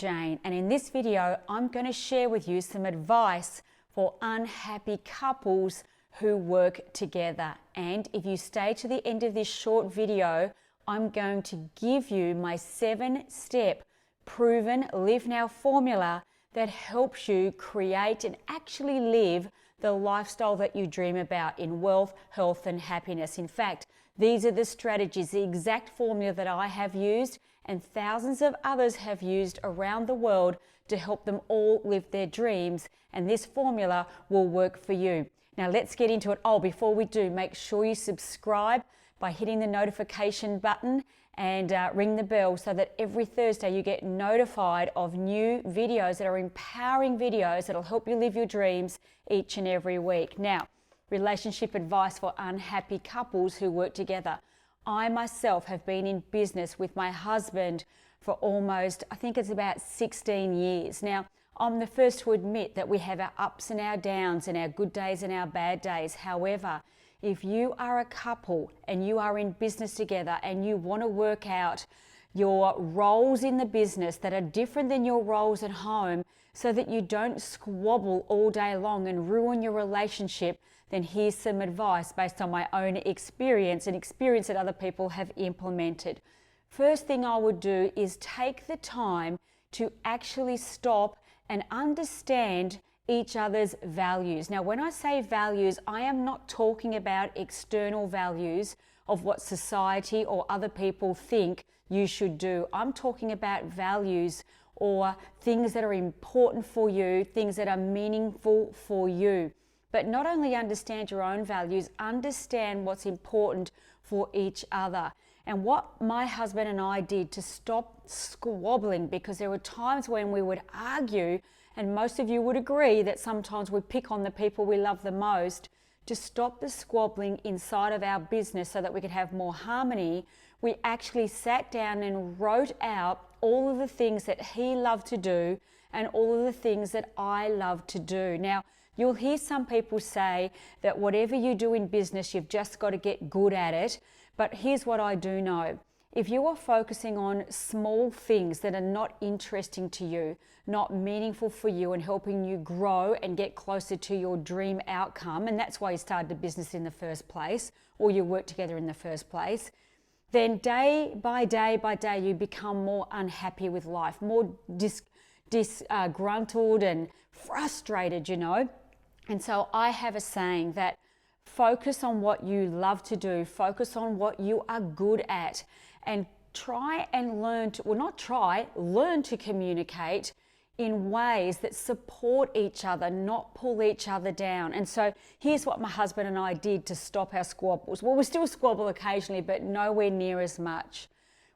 Jane, and in this video I'm going to share with you some advice for unhappy couples who work together. And if you stay to the end of this short video, I'm going to give you my 7-step proven Live Now formula that helps you create and actually live the lifestyle that you dream about in wealth, health and happiness. In fact, these are the strategies, the exact formula that I have used and thousands of others have used around the world to help them all live their dreams, and this formula will work for you. Now let's get into it. Before we do, make sure you subscribe by hitting the notification button and ring the bell so that every Thursday you get notified of new videos that are empowering videos that will help you live your dreams each and every week. Now, relationship advice for unhappy couples who work together. I myself have been in business with my husband for almost, I think it's about 16 years. Now, I'm the first to admit that we have our ups and our downs and our good days and our bad days. However, if you are a couple and you are in business together and you want to work out your roles in the business that are different than your roles at home so that you don't squabble all day long and ruin your relationship, then here's some advice based on my own experience and experience that other people have implemented. First thing I would do is take the time to actually stop and understand each other's values. Now, when I say values, I am not talking about external values of what society or other people think you should do. I'm talking about values or things that are important for you, things that are meaningful for you. But not only understand your own values, understand what's important for each other. And what my husband and I did to stop squabbling, because there were times when we would argue, and most of you would agree that sometimes we pick on the people we love the most, to stop the squabbling inside of our business so that we could have more harmony, we actually sat down and wrote out all of the things that he loved to do and all of the things that I love to do. Now, you'll hear some people say that whatever you do in business, you've just got to get good at it. But here's what I do know. If you are focusing on small things that are not interesting to you, not meaningful for you and helping you grow and get closer to your dream outcome, and that's why you started a business in the first place, or you work together in the first place, then day by day by day you become more unhappy with life, more disgruntled and frustrated, you know. And so I have a saying that focus on what you love to do, focus on what you are good at, and try and learn to, learn to communicate in ways that support each other, not pull each other down. And so here's what my husband and I did to stop our squabbles. Well, we still squabble occasionally, but nowhere near as much.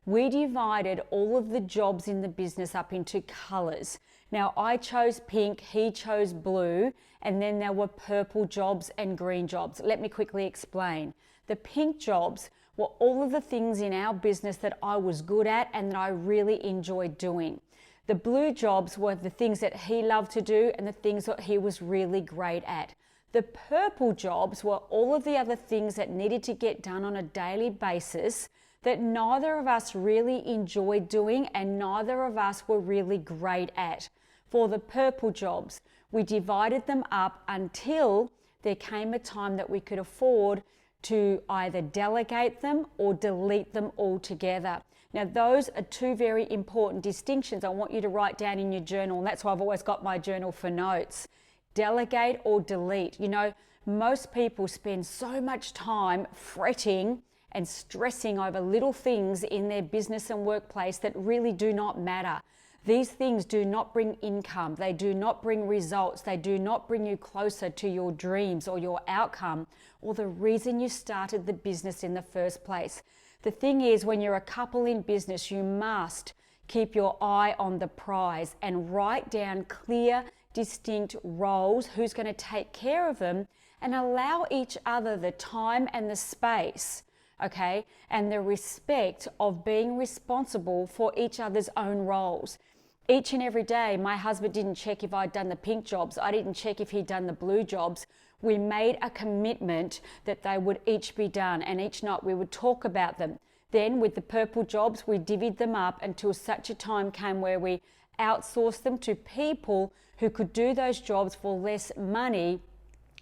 We divided all of the jobs in the business up into colors. Now, I chose pink, he chose blue, and then there were purple jobs and green jobs. Let me quickly explain. The pink jobs were all of the things in our business that I was good at and that I really enjoyed doing. The blue jobs were the things that he loved to do and the things that he was really great at. The purple jobs were all of the other things that needed to get done on a daily basis that neither of us really enjoyed doing and neither of us were really great at. For the purple jobs, we divided them up until there came a time that we could afford to either delegate them or delete them altogether. Now, those are two very important distinctions I want you to write down in your journal, and that's why I've always got my journal for notes. Delegate or delete. You know, most people spend so much time fretting and stressing over little things in their business and workplace that really do not matter. These things do not bring income. They do not bring results. They do not bring you closer to your dreams or your outcome or the reason you started the business in the first place. The thing is, when you're a couple in business, you must keep your eye on the prize and write down clear, distinct roles, who's going to take care of them, and allow each other the time and the space, okay, and the respect of being responsible for each other's own roles. Each and every day, my husband didn't check if I'd done the pink jobs. I didn't check if he'd done the blue jobs. We made a commitment that they would each be done, and each night we would talk about them. Then with the purple jobs, we divvied them up until such a time came where we outsource them to people who could do those jobs for less money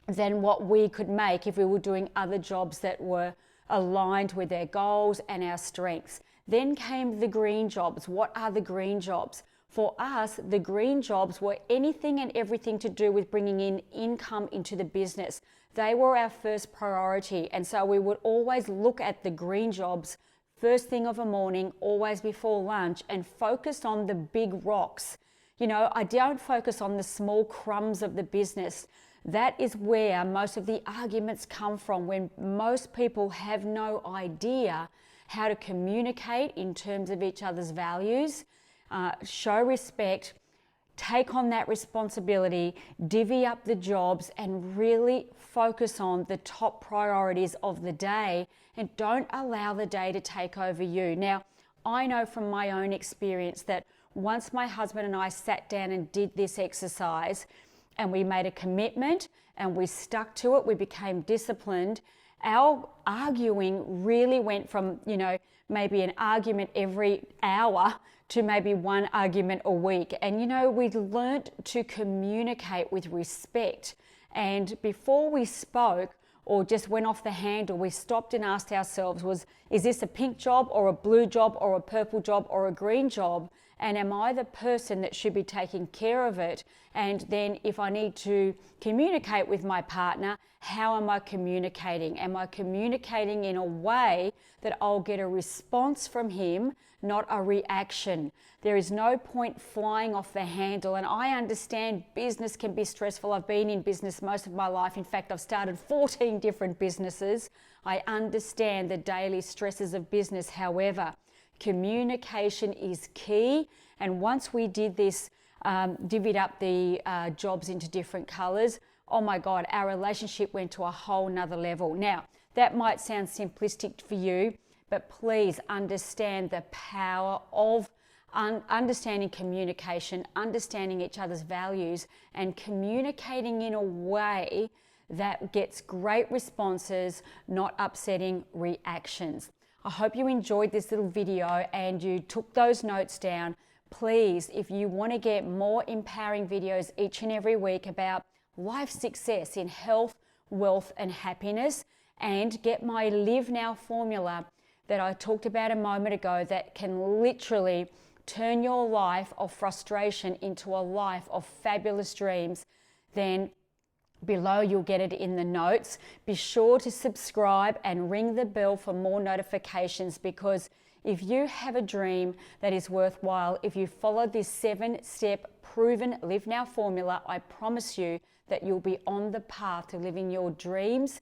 than what we could make if we were doing other jobs that were aligned with their goals and our strengths. Then came the green jobs. What are the green jobs? For us, the green jobs were anything and everything to do with bringing in income into the business. They were our first priority. And so we would always look at the green jobs first thing of a morning, always before lunch, and focus on the big rocks. You know, I don't focus on the small crumbs of the business. That is where most of the arguments come from, when most people have no idea how to communicate in terms of each other's values, show respect, take on that responsibility, divvy up the jobs, and really focus on the top priorities of the day, and don't allow the day to take over you. Now, I know from my own experience that once my husband and I sat down and did this exercise, and we made a commitment and we stuck to it, we became disciplined, our arguing really went from, you know, maybe an argument every hour to maybe one argument a week. And, you know, we learnt to communicate with respect. And before we spoke or just went off the handle, we stopped and asked ourselves, is this a pink job or a blue job or a purple job or a green job? And am I the person that should be taking care of it? And then if I need to communicate with my partner, how am I communicating? Am I communicating in a way that I'll get a response from him, not a reaction? There is no point flying off the handle. And I understand business can be stressful. I've been in business most of my life. In fact, I've started 14 different businesses. I understand the daily stresses of business. However, communication is key. And once we did this, divvied up the jobs into different colors, oh my God, our relationship went to a whole nother level. Now, that might sound simplistic for you, but please understand the power of understanding communication, understanding each other's values, and communicating in a way that gets great responses, not upsetting reactions. I hope you enjoyed this little video and you took those notes down. Please, if you want to get more empowering videos each and every week about life success in health, wealth, and happiness, and get my Live Now formula that I talked about a moment ago that can literally turn your life of frustration into a life of fabulous dreams, then below you'll get it in the notes. Be sure to subscribe and ring the bell for more notifications, because if you have a dream that is worthwhile, if you follow this 7-step proven Live Now formula, I promise you that you'll be on the path to living your dreams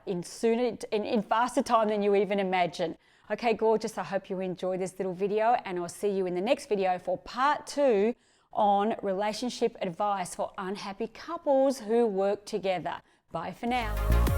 in faster time than you even imagine. Okay, gorgeous. I hope you enjoyed this little video, and I'll see you in the next video for part 2 on relationship advice for unhappy couples who work together. Bye for now.